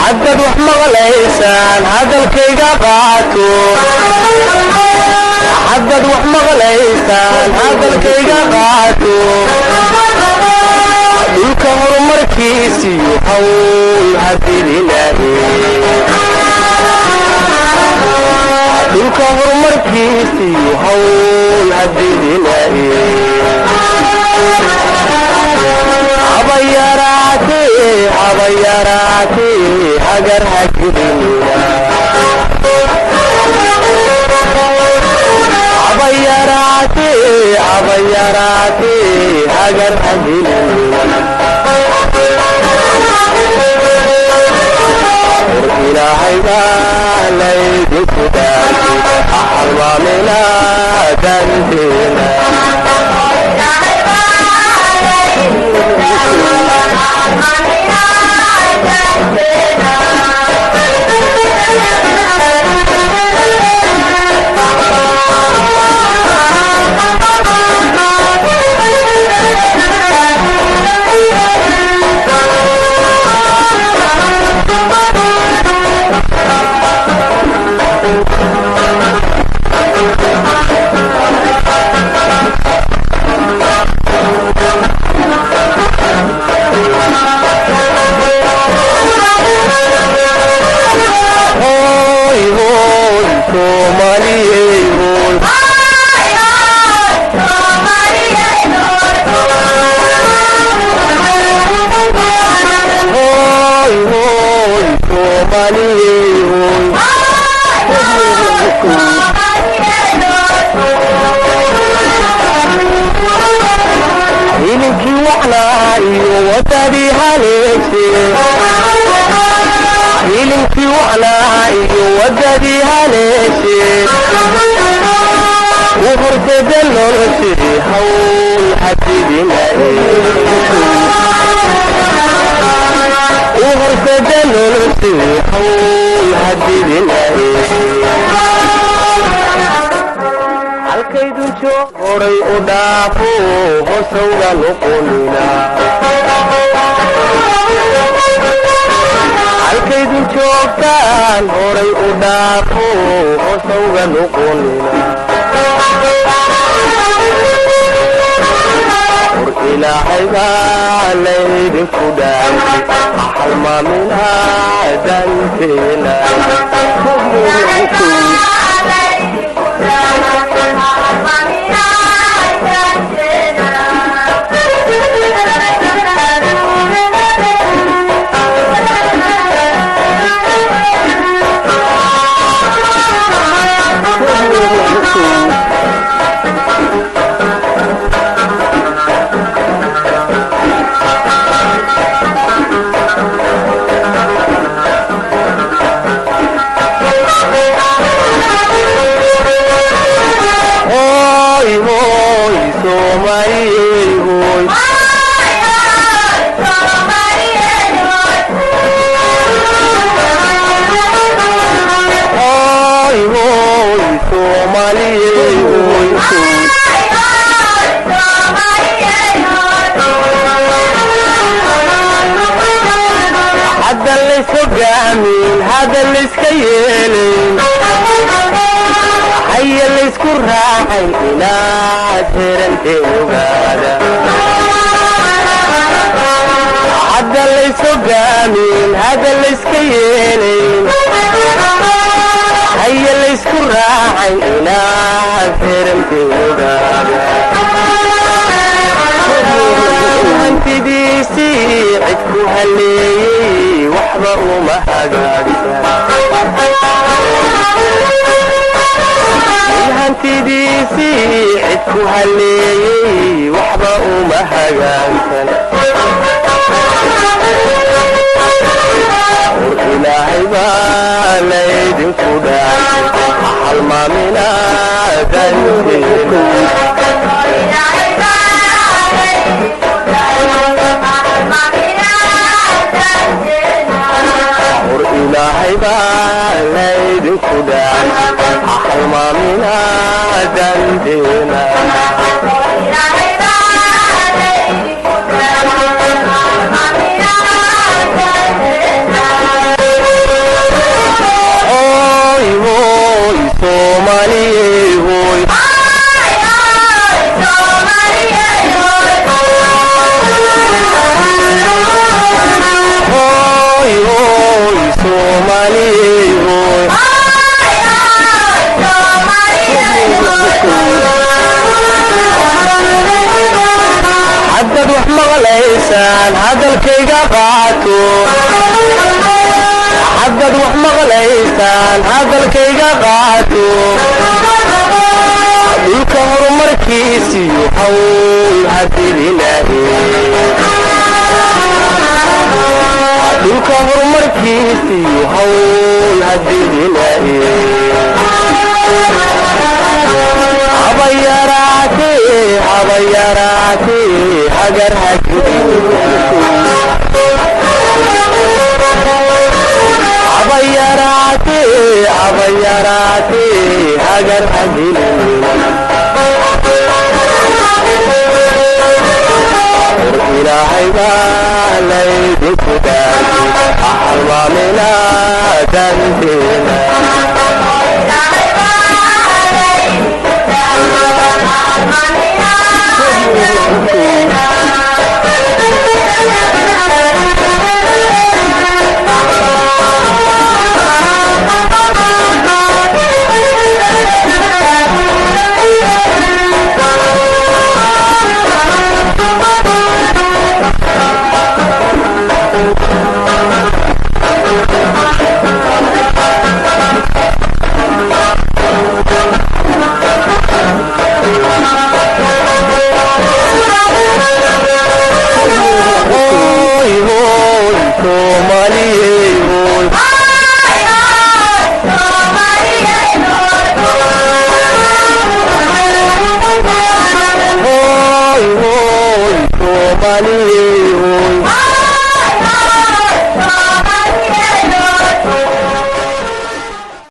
عدد وحمق ليسان هذا الكيقا قاتو عدد وحمق ليسان هذا الكيقا قاتو الكهر مركيسي حول هدي لله الكهر مركيسي حول هدي لله عبيراتي هجر هجرينا عبيراتي هجر هجرينا إلهي ما ليدك داني أحرمنا دانتنا hiilinkii wacnaa iyo wadadii haleeshee u horseeda noloshii hawl xadidinae u horseeda noloshii hawl xadidinae halkaydun joog horay u dhaafo hoosawga noqonina halkaydun joogtaan horay u dhaafo hoosawga noqonina hor ilaahay baa laydinku dhaafay halmaamina danteena هذا اللي سكيلين حي اللي سكر راحي إلى ترنتي وقادا هذا اللي سقامين هذا اللي سكيلين حي اللي سكر راحي إلى ترنتي وقادا انت دي سيعتكو هاللي وحبة وما هقاقسا انت دي سيعتكو هاللي وحبة وما هقاقسا إلهي ما ليدنكو داعي حلما منا ذنبنا إلهي ما ليدنكو داعي حلما منا dandeena hadalkayga qaato haddad wax maqlaysaan hadalkayga qaato dhulka horumarkiisiyo hawl hadilinahe dhulka horumarkiisiyo hawl hadilinahe habayaraate hagar habayaraate hagar hadilinahe